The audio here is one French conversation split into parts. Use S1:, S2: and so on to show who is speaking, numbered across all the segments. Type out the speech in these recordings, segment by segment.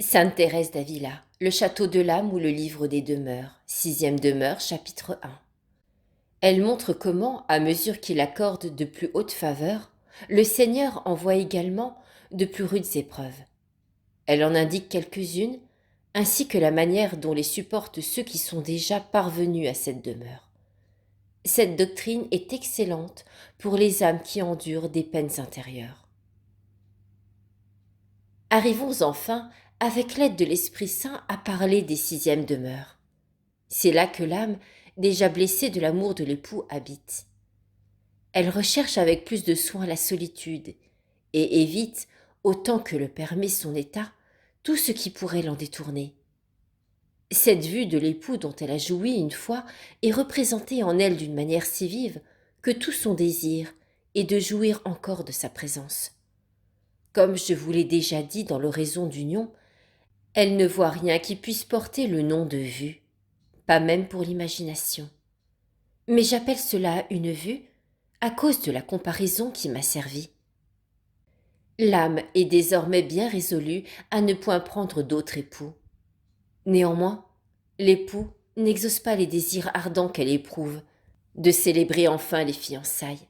S1: Sainte Thérèse d'Avila, le château de l'âme ou le livre des demeures, sixième demeure, chapitre 1. Elle montre comment, à mesure qu'il accorde de plus hautes faveurs, le Seigneur envoie également de plus rudes épreuves. Elle en indique quelques-unes, ainsi que la manière dont les supportent ceux qui sont déjà parvenus à cette demeure. Cette doctrine est excellente pour les âmes qui endurent des peines intérieures. Arrivons enfin, avec l'aide de l'Esprit Saint, à parler des sixièmes demeures. C'est là que l'âme, déjà blessée de l'amour de l'époux, habite. Elle recherche avec plus de soin la solitude et évite, autant que le permet son état, tout ce qui pourrait l'en détourner. Cette vue de l'époux dont elle a joui une fois est représentée en elle d'une manière si vive que tout son désir est de jouir encore de sa présence. Comme je vous l'ai déjà dit dans l'oraison d'union, elle ne voit rien qui puisse porter le nom de vue, pas même pour l'imagination. Mais j'appelle cela une vue à cause de la comparaison qui m'a servi. L'âme est désormais bien résolue à ne point prendre d'autre époux. Néanmoins, l'époux n'exauce pas les désirs ardents qu'elle éprouve, de célébrer enfin les fiançailles.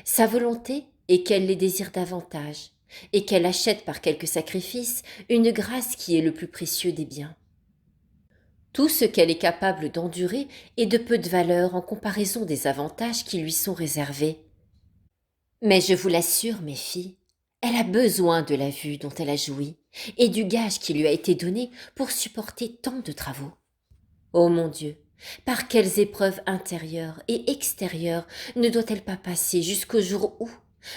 S1: Sa volonté est qu'elle les désire davantage, et qu'elle achète par quelque sacrifice une grâce qui est le plus précieux des biens. Tout ce qu'elle est capable d'endurer est de peu de valeur en comparaison des avantages qui lui sont réservés. Mais je vous l'assure, mes filles, elle a besoin de la vue dont elle a joui et du gage qui lui a été donné pour supporter tant de travaux. Ô mon Dieu, par quelles épreuves intérieures et extérieures ne doit-elle pas passer jusqu'au jour où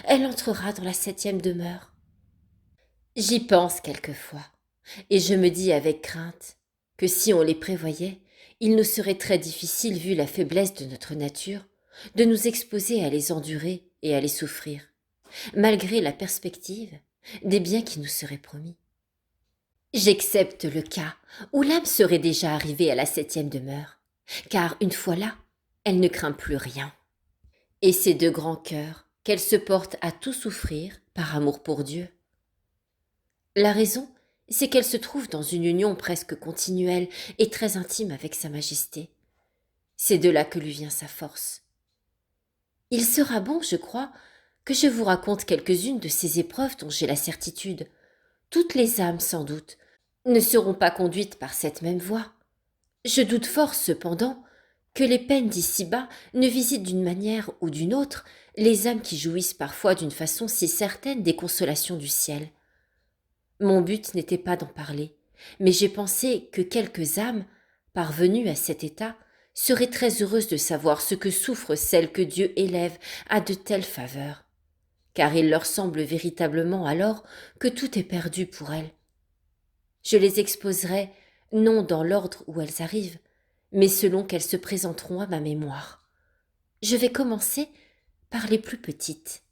S1: elle entrera dans la septième demeure? J'y pense quelquefois, et je me dis avec crainte que si on les prévoyait, il nous serait très difficile, vu la faiblesse de notre nature, de nous exposer à les endurer et à les souffrir, malgré la perspective des biens qui nous seraient promis. J'accepte le cas où l'âme serait déjà arrivée à la septième demeure, car une fois là, elle ne craint plus rien. Et c'est de grand cœur qu'elle se porte à tout souffrir par amour pour Dieu. La raison, c'est qu'elle se trouve dans une union presque continuelle et très intime avec Sa Majesté. C'est de là que lui vient sa force. Il sera bon, je crois, que je vous raconte quelques-unes de ces épreuves dont j'ai la certitude. Toutes les âmes, sans doute, ne seront pas conduites par cette même voie. Je doute fort, cependant, que les peines d'ici-bas ne visitent d'une manière ou d'une autre les âmes qui jouissent parfois d'une façon si certaine des consolations du ciel. Mon but n'était pas d'en parler, mais j'ai pensé que quelques âmes, parvenues à cet état, seraient très heureuses de savoir ce que souffrent celles que Dieu élève à de telles faveurs, car il leur semble véritablement alors que tout est perdu pour elles. Je les exposerai non dans l'ordre où elles arrivent, mais selon qu'elles se présenteront à ma mémoire. Je vais commencer par les plus petites.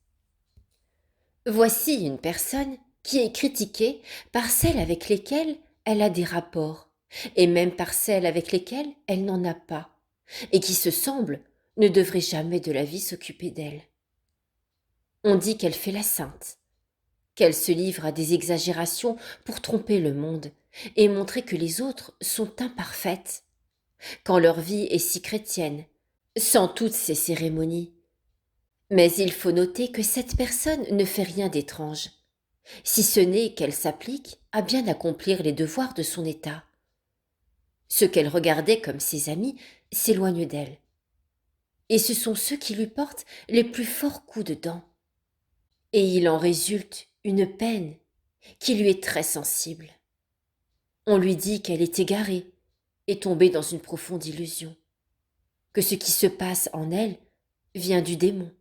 S1: Voici une personne qui est critiquée par celles avec lesquelles elle a des rapports, et même par celles avec lesquelles elle n'en a pas, et qui se semble ne devrait jamais de la vie s'occuper d'elle. On dit qu'elle fait la sainte, qu'elle se livre à des exagérations pour tromper le monde et montrer que les autres sont imparfaites, quand leur vie est si chrétienne, sans toutes ces cérémonies. Mais il faut noter que cette personne ne fait rien d'étrange, si ce n'est qu'elle s'applique à bien accomplir les devoirs de son état. Ceux qu'elle regardait comme ses amis s'éloignent d'elle, et ce sont ceux qui lui portent les plus forts coups de dent. Et il en résulte une peine qui lui est très sensible. On lui dit qu'elle est égarée et tombée dans une profonde illusion, que ce qui se passe en elle vient du démon,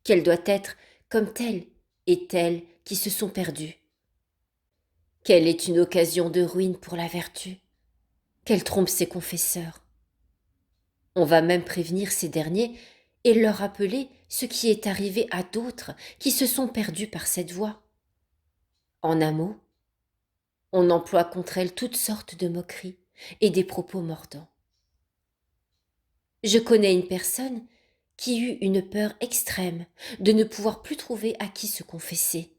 S1: qu'elle doit être comme telle et telles qui se sont perdues, qu'elle est une occasion de ruine pour la vertu, qu'elle trompe ses confesseurs. On va même prévenir ces derniers et leur rappeler ce qui est arrivé à d'autres qui se sont perdus par cette voie. En un mot, on emploie contre elle toutes sortes de moqueries et des propos mordants. Je connais une personne qui eut une peur extrême de ne pouvoir plus trouver à qui se confesser,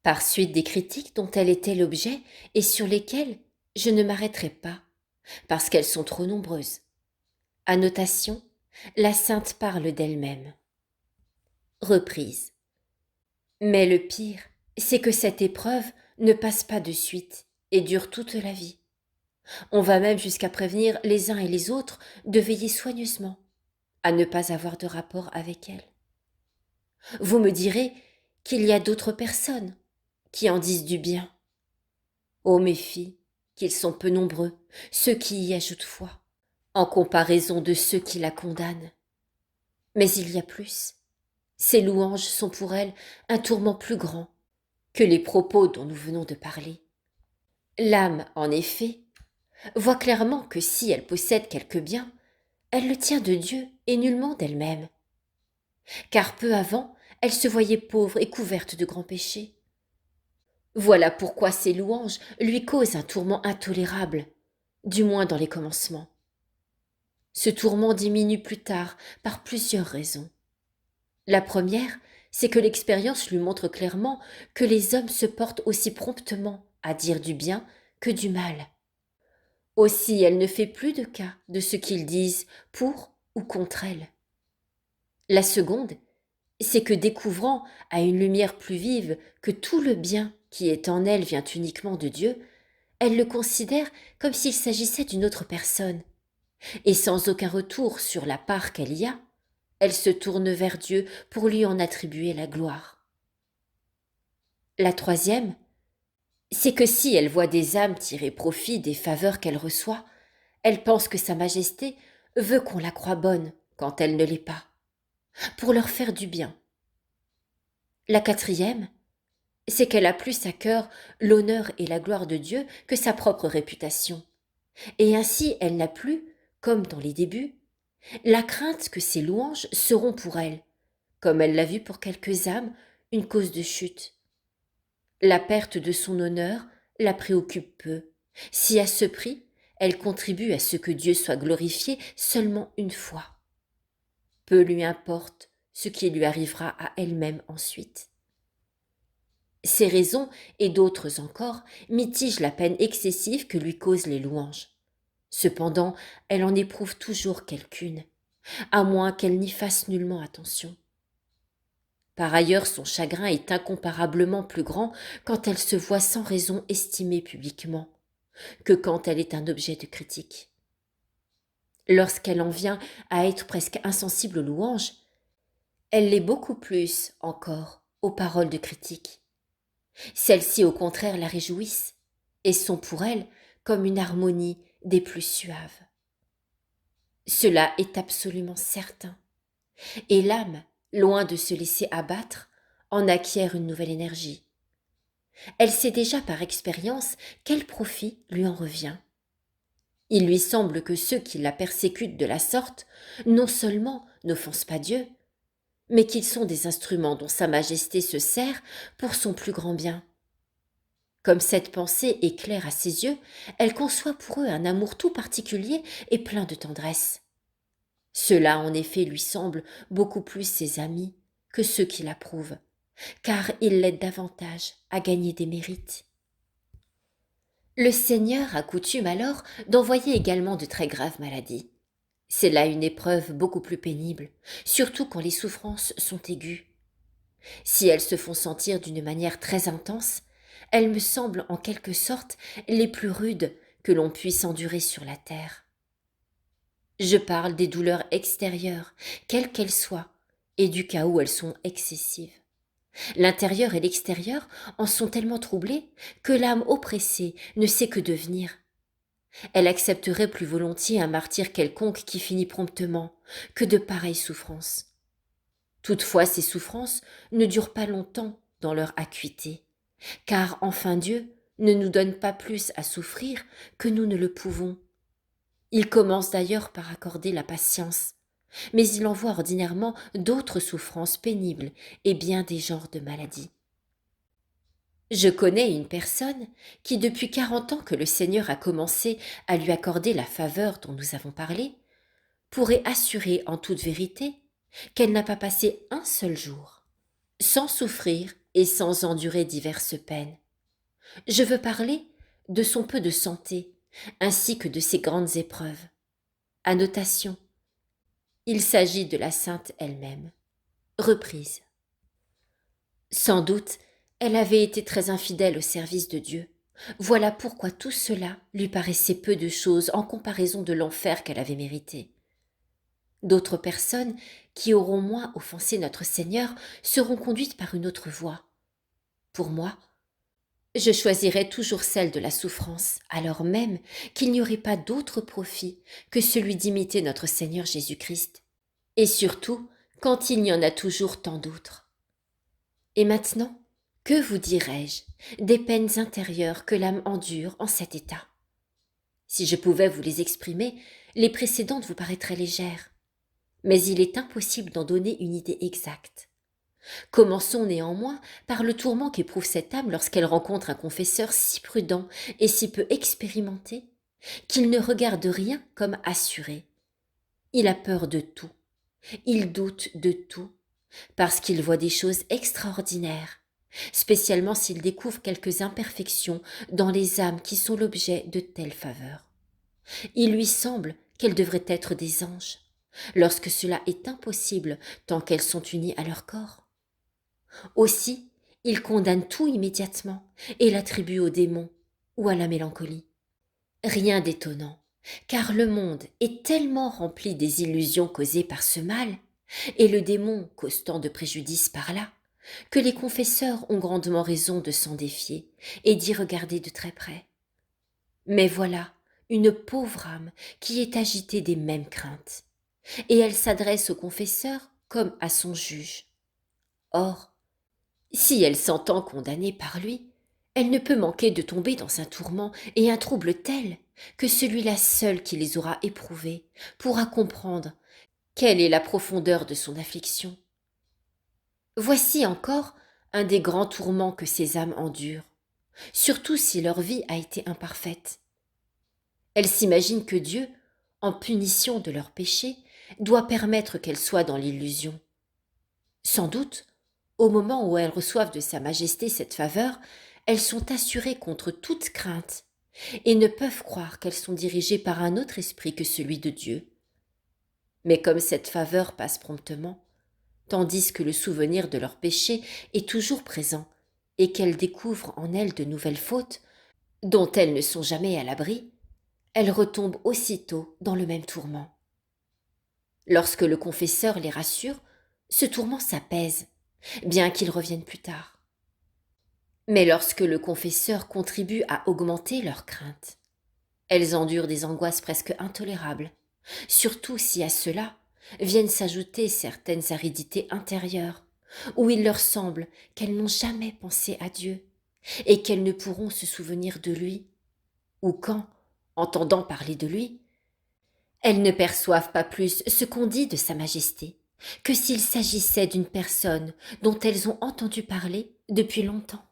S1: par suite des critiques dont elle était l'objet et sur lesquelles je ne m'arrêterai pas, parce qu'elles sont trop nombreuses. Annotation, la sainte parle d'elle-même. Reprise. Mais le pire, c'est que cette épreuve ne passe pas de suite et dure toute la vie. On va même jusqu'à prévenir les uns et les autres de veiller soigneusement à ne pas avoir de rapport avec elle. Vous me direz qu'il y a d'autres personnes qui en disent du bien. Ô mes filles, qu'ils sont peu nombreux, ceux qui y ajoutent foi, en comparaison de ceux qui la condamnent. Mais il y a plus. Ces louanges sont pour elle un tourment plus grand que les propos dont nous venons de parler. L'âme, en effet, voit clairement que si elle possède quelque bien, elle le tient de Dieu et nullement d'elle-même. Car peu avant, elle se voyait pauvre et couverte de grands péchés. Voilà pourquoi ces louanges lui causent un tourment intolérable, du moins dans les commencements. Ce tourment diminue plus tard par plusieurs raisons. La première, c'est que l'expérience lui montre clairement que les hommes se portent aussi promptement à dire du bien que du mal. Aussi, elle ne fait plus de cas de ce qu'ils disent pour ou contre elle. La seconde, c'est que découvrant à une lumière plus vive que tout le bien qui est en elle vient uniquement de Dieu, elle le considère comme s'il s'agissait d'une autre personne. Et sans aucun retour sur la part qu'elle y a, elle se tourne vers Dieu pour lui en attribuer la gloire. La troisième, c'est que si elle voit des âmes tirer profit des faveurs qu'elle reçoit, elle pense que Sa Majesté veut qu'on la croie bonne quand elle ne l'est pas, pour leur faire du bien. La quatrième, c'est qu'elle a plus à cœur l'honneur et la gloire de Dieu que sa propre réputation. Et ainsi elle n'a plus, comme dans les débuts, la crainte que ses louanges seront pour elle, comme elle l'a vu pour quelques âmes, une cause de chute. La perte de son honneur la préoccupe peu, si à ce prix elle contribue à ce que Dieu soit glorifié seulement une fois. Peu lui importe ce qui lui arrivera à elle-même ensuite. Ces raisons, et d'autres encore, mitigent la peine excessive que lui causent les louanges. Cependant, elle en éprouve toujours quelqu'une, à moins qu'elle n'y fasse nullement attention. Par ailleurs, son chagrin est incomparablement plus grand quand elle se voit sans raison estimée publiquement, que quand elle est un objet de critique. Lorsqu'elle en vient à être presque insensible aux louanges, elle l'est beaucoup plus encore aux paroles de critique. Celles-ci, au contraire, la réjouissent et sont pour elle comme une harmonie des plus suaves. Cela est absolument certain. Et l'âme, loin de se laisser abattre, en acquiert une nouvelle énergie. Elle sait déjà par expérience quel profit lui en revient. Il lui semble que ceux qui la persécutent de la sorte, non seulement n'offensent pas Dieu, mais qu'ils sont des instruments dont Sa Majesté se sert pour son plus grand bien. Comme cette pensée est claire à ses yeux, elle conçoit pour eux un amour tout particulier et plein de tendresse. Ceux-là, en effet, lui semblent beaucoup plus ses amis que ceux qui l'approuvent, car ils l'aident davantage à gagner des mérites. Le Seigneur a coutume alors d'envoyer également de très graves maladies. C'est là une épreuve beaucoup plus pénible, surtout quand les souffrances sont aiguës. Si elles se font sentir d'une manière très intense, elles me semblent en quelque sorte les plus rudes que l'on puisse endurer sur la terre. Je parle des douleurs extérieures, quelles qu'elles soient, et du cas où elles sont excessives. L'intérieur et l'extérieur en sont tellement troublés que l'âme oppressée ne sait que devenir. Elle accepterait plus volontiers un martyre quelconque qui finit promptement que de pareilles souffrances. Toutefois, ces souffrances ne durent pas longtemps dans leur acuité, car enfin Dieu ne nous donne pas plus à souffrir que nous ne le pouvons. Il commence d'ailleurs par accorder la patience, mais il envoie ordinairement d'autres souffrances pénibles et bien des genres de maladies. Je connais une personne qui, depuis 40 ans que le Seigneur a commencé à lui accorder la faveur dont nous avons parlé, pourrait assurer en toute vérité qu'elle n'a pas passé un seul jour sans souffrir et sans endurer diverses peines. Je veux parler de son peu de santé, ainsi que de ses grandes épreuves. Annotation. Il s'agit de la sainte elle-même. Reprise. Sans doute, elle avait été très infidèle au service de Dieu. Voilà pourquoi tout cela lui paraissait peu de choses en comparaison de l'enfer qu'elle avait mérité. D'autres personnes, qui auront moins offensé notre Seigneur, seront conduites par une autre voie. Pour moi, je choisirai toujours celle de la souffrance, alors même qu'il n'y aurait pas d'autre profit que celui d'imiter notre Seigneur Jésus-Christ, et surtout quand il y en a toujours tant d'autres. Et maintenant, que vous dirais-je des peines intérieures que l'âme endure en cet état? Si je pouvais vous les exprimer, les précédentes vous paraîtraient légères, mais il est impossible d'en donner une idée exacte. Commençons néanmoins par le tourment qu'éprouve cette âme lorsqu'elle rencontre un confesseur si prudent et si peu expérimenté qu'il ne regarde rien comme assuré. Il a peur de tout, il doute de tout, parce qu'il voit des choses extraordinaires, spécialement s'il découvre quelques imperfections dans les âmes qui sont l'objet de telles faveurs. Il lui semble qu'elles devraient être des anges, lorsque cela est impossible tant qu'elles sont unies à leur corps. Aussi, il condamne tout immédiatement et l'attribue au démon ou à la mélancolie. Rien d'étonnant, car le monde est tellement rempli des illusions causées par ce mal, et le démon cause tant de préjudice par là, que les confesseurs ont grandement raison de s'en défier et d'y regarder de très près. Mais voilà une pauvre âme qui est agitée des mêmes craintes, et elle s'adresse au confesseur comme à son juge. Or, si elle s'entend condamnée par lui, elle ne peut manquer de tomber dans un tourment et un trouble tel que celui-là seul qui les aura éprouvés pourra comprendre quelle est la profondeur de son affliction. Voici encore un des grands tourments que ces âmes endurent, surtout si leur vie a été imparfaite. Elles s'imaginent que Dieu, en punition de leurs péchés, doit permettre qu'elles soient dans l'illusion. Sans doute, au moment où elles reçoivent de Sa Majesté cette faveur, elles sont assurées contre toute crainte et ne peuvent croire qu'elles sont dirigées par un autre esprit que celui de Dieu. Mais comme cette faveur passe promptement, tandis que le souvenir de leurs péchés est toujours présent et qu'elles découvrent en elles de nouvelles fautes, dont elles ne sont jamais à l'abri, elles retombent aussitôt dans le même tourment. Lorsque le confesseur les rassure, ce tourment s'apaise, bien qu'il revienne plus tard. Mais lorsque le confesseur contribue à augmenter leurs craintes, elles endurent des angoisses presque intolérables, surtout si à cela viennent s'ajouter certaines aridités intérieures, où il leur semble qu'elles n'ont jamais pensé à Dieu, et qu'elles ne pourront se souvenir de lui, ou quand, entendant parler de lui, elles ne perçoivent pas plus ce qu'on dit de Sa Majesté que s'il s'agissait d'une personne dont elles ont entendu parler depuis longtemps.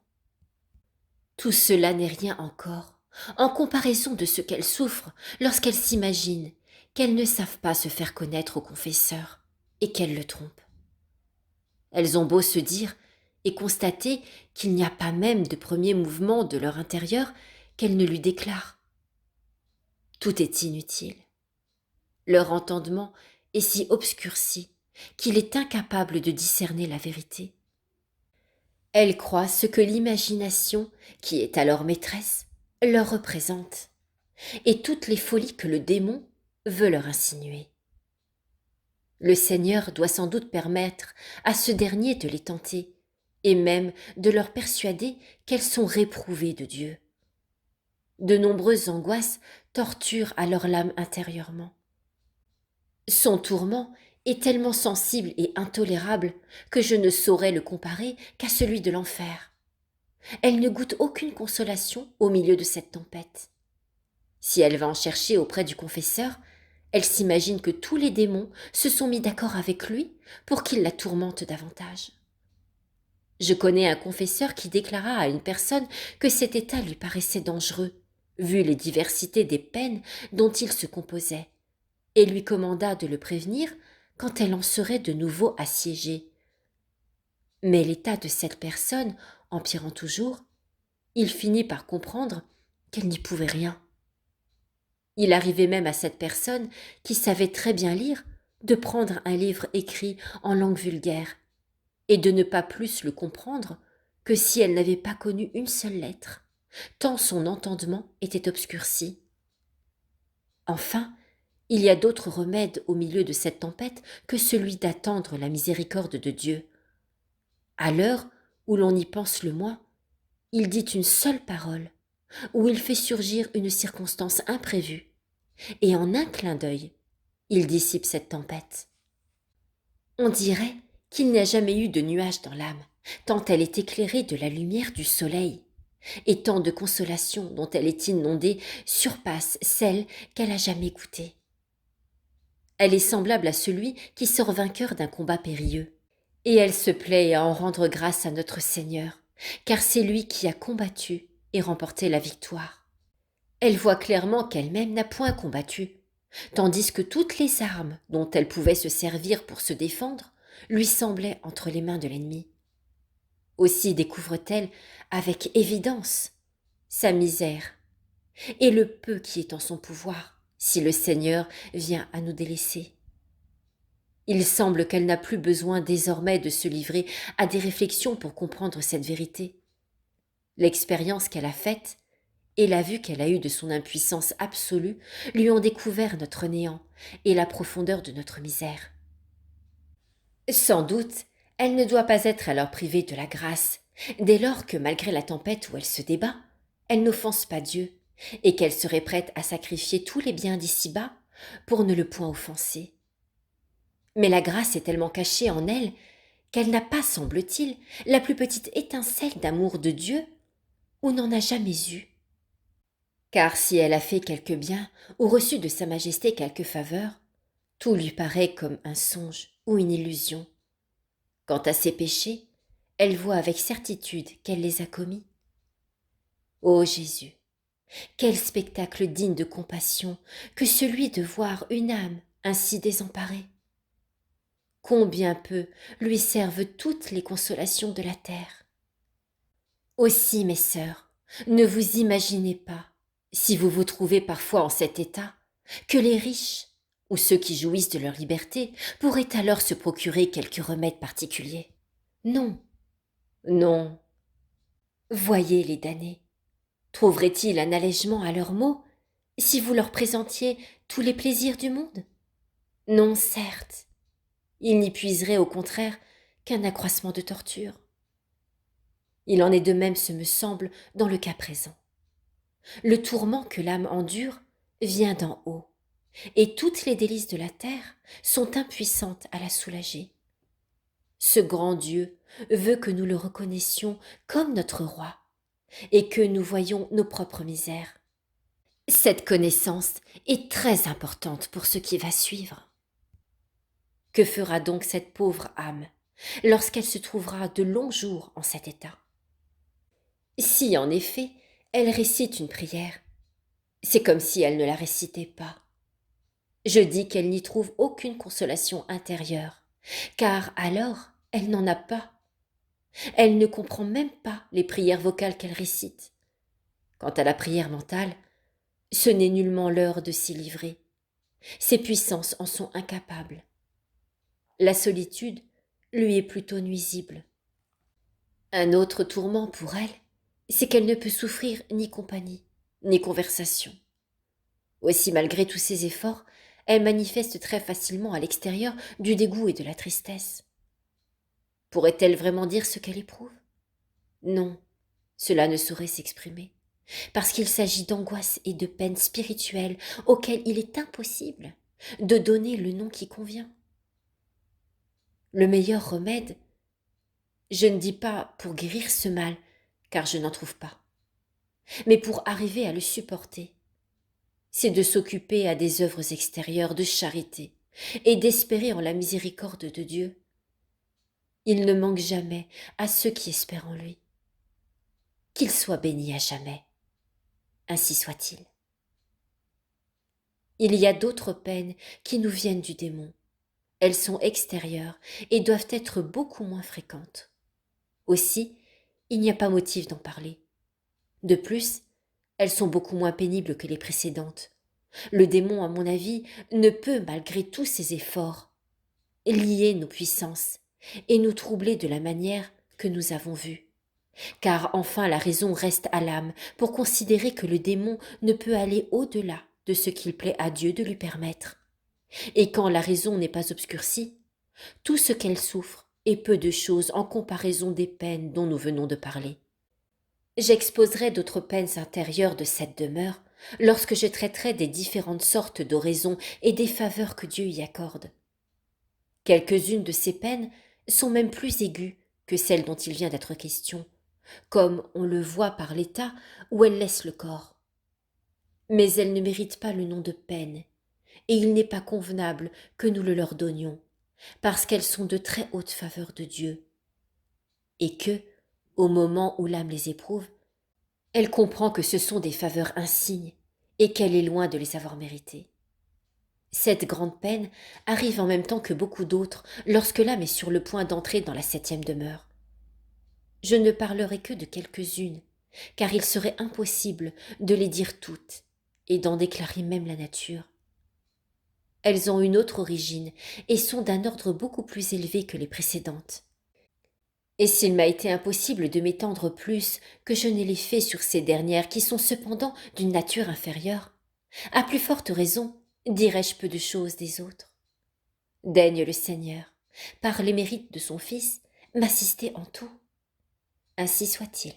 S1: Tout cela n'est rien encore, en comparaison de ce qu'elles souffrent lorsqu'elles s'imaginent qu'elles ne savent pas se faire connaître au confesseur et qu'elles le trompent. Elles ont beau se dire et constater qu'il n'y a pas même de premier mouvement de leur intérieur qu'elles ne lui déclarent. Tout est inutile. Leur entendement est si obscurci qu'il est incapable de discerner la vérité. Elles croient ce que l'imagination, qui est alors maîtresse, leur représente, et toutes les folies que le démon veut leur insinuer. Le Seigneur doit sans doute permettre à ce dernier de les tenter, et même de leur persuader qu'elles sont réprouvées de Dieu. De nombreuses angoisses torturent alors l'âme intérieurement. Son tourment est tellement sensible et intolérable que je ne saurais le comparer qu'à celui de l'enfer. Elle ne goûte aucune consolation au milieu de cette tempête. Si elle va en chercher auprès du confesseur, elle s'imagine que tous les démons se sont mis d'accord avec lui pour qu'il la tourmente davantage. Je connais un confesseur qui déclara à une personne que cet état lui paraissait dangereux, vu les diversités des peines dont il se composait, et lui commanda de le prévenir quand elle en serait de nouveau assiégée. Mais l'état de cette personne, empirant toujours, il finit par comprendre qu'elle n'y pouvait rien. Il arrivait même à cette personne, qui savait très bien lire, de prendre un livre écrit en langue vulgaire, et de ne pas plus le comprendre que si elle n'avait pas connu une seule lettre, tant son entendement était obscurci. Enfin, il y a d'autres remèdes au milieu de cette tempête que celui d'attendre la miséricorde de Dieu. À l'heure où l'on y pense le moins, il dit une seule parole, où il fait surgir une circonstance imprévue, et en un clin d'œil, il dissipe cette tempête. On dirait qu'il n'y a jamais eu de nuage dans l'âme, tant elle est éclairée de la lumière du soleil, et tant de consolations dont elle est inondée surpassent celles qu'elle a jamais goûtées. Elle est semblable à celui qui sort vainqueur d'un combat périlleux, et elle se plaît à en rendre grâce à notre Seigneur, car c'est lui qui a combattu et remporté la victoire. Elle voit clairement qu'elle-même n'a point combattu, tandis que toutes les armes dont elle pouvait se servir pour se défendre lui semblaient entre les mains de l'ennemi. Aussi découvre-t-elle avec évidence sa misère et le peu qui est en son pouvoir si le Seigneur vient à nous délaisser. Il semble qu'elle n'a plus besoin désormais de se livrer à des réflexions pour comprendre cette vérité. L'expérience qu'elle a faite et la vue qu'elle a eue de son impuissance absolue lui ont découvert notre néant et la profondeur de notre misère. Sans doute, elle ne doit pas être alors privée de la grâce, dès lors que, malgré la tempête où elle se débat, elle n'offense pas Dieu, et qu'elle serait prête à sacrifier tous les biens d'ici-bas pour ne le point offenser. Mais la grâce est tellement cachée en elle qu'elle n'a pas, semble-t-il, la plus petite étincelle d'amour de Dieu, ou n'en a jamais eu. Car si elle a fait quelque bien, ou reçu de Sa Majesté quelque faveur, tout lui paraît comme un songe ou une illusion. Quant à ses péchés, elle voit avec certitude qu'elle les a commis. Ô Jésus, quel spectacle digne de compassion que celui de voir une âme ainsi désemparée. Combien peu lui servent toutes les consolations de la terre. Aussi, mes sœurs, ne vous imaginez pas, si vous vous trouvez parfois en cet état, que les riches, ou ceux qui jouissent de leur liberté, pourraient alors se procurer quelque remède particulier. Non, non. Voyez les damnés. Trouveraient-ils un allègement à leurs maux si vous leur présentiez tous les plaisirs du monde? Non, certes. Ils n'y puiseraient au contraire qu'un accroissement de torture. Il en est de même, ce me semble, dans le cas présent. Le tourment que l'âme endure vient d'en haut, et toutes les délices de la terre sont impuissantes à la soulager. Ce grand Dieu veut que nous le reconnaissions comme notre roi, et que nous voyions nos propres misères. Cette connaissance est très importante pour ce qui va suivre. Que fera donc cette pauvre âme lorsqu'elle se trouvera de longs jours en cet état? Si, en effet, elle récite une prière, c'est comme si elle ne la récitait pas. Je dis qu'elle n'y trouve aucune consolation intérieure, car alors elle n'en a pas. Elle ne comprend même pas les prières vocales qu'elle récite. Quant à la prière mentale, ce n'est nullement l'heure de s'y livrer. Ses puissances en sont incapables. La solitude lui est plutôt nuisible. Un autre tourment pour elle, c'est qu'elle ne peut souffrir ni compagnie, ni conversation. Aussi, malgré tous ses efforts, elle manifeste très facilement à l'extérieur du dégoût et de la tristesse. Pourrait-elle vraiment dire ce qu'elle éprouve? Non, cela ne saurait s'exprimer, parce qu'il s'agit d'angoisses et de peines spirituelles auxquelles il est impossible de donner le nom qui convient. Le meilleur remède, je ne dis pas pour guérir ce mal, car je n'en trouve pas, mais pour arriver à le supporter, c'est de s'occuper à des œuvres extérieures de charité et d'espérer en la miséricorde de Dieu. Il ne manque jamais à ceux qui espèrent en lui. Qu'il soit béni à jamais. Ainsi soit-il. Il y a d'autres peines qui nous viennent du démon. Elles sont extérieures et doivent être beaucoup moins fréquentes. Aussi, il n'y a pas motif d'en parler. De plus, elles sont beaucoup moins pénibles que les précédentes. Le démon, à mon avis, ne peut, malgré tous ses efforts, lier nos puissances et nous troubler de la manière que nous avons vue. Car enfin la raison reste à l'âme pour considérer que le démon ne peut aller au-delà de ce qu'il plaît à Dieu de lui permettre. Et quand la raison n'est pas obscurcie, tout ce qu'elle souffre est peu de choses en comparaison des peines dont nous venons de parler. J'exposerai d'autres peines intérieures de cette demeure lorsque je traiterai des différentes sortes d'oraisons et des faveurs que Dieu y accorde. Quelques-unes de ces peines sont même plus aiguës que celles dont il vient d'être question, comme on le voit par l'état où elles laissent le corps. Mais elles ne méritent pas le nom de peine, et il n'est pas convenable que nous le leur donnions, parce qu'elles sont de très hautes faveurs de Dieu, et que, au moment où l'âme les éprouve, elle comprend que ce sont des faveurs insignes, et qu'elle est loin de les avoir méritées. Cette grande peine arrive en même temps que beaucoup d'autres lorsque l'âme est sur le point d'entrer dans la 7e demeure. Je ne parlerai que de quelques-unes, car il serait impossible de les dire toutes et d'en déclarer même la nature. Elles ont une autre origine et sont d'un ordre beaucoup plus élevé que les précédentes. Et s'il m'a été impossible de m'étendre plus que je ne l'ai fait sur ces dernières qui sont cependant d'une nature inférieure, à plus forte raison dirai-je peu de choses des autres. Daigne le Seigneur, par les mérites de son Fils, m'assister en tout. Ainsi soit-il.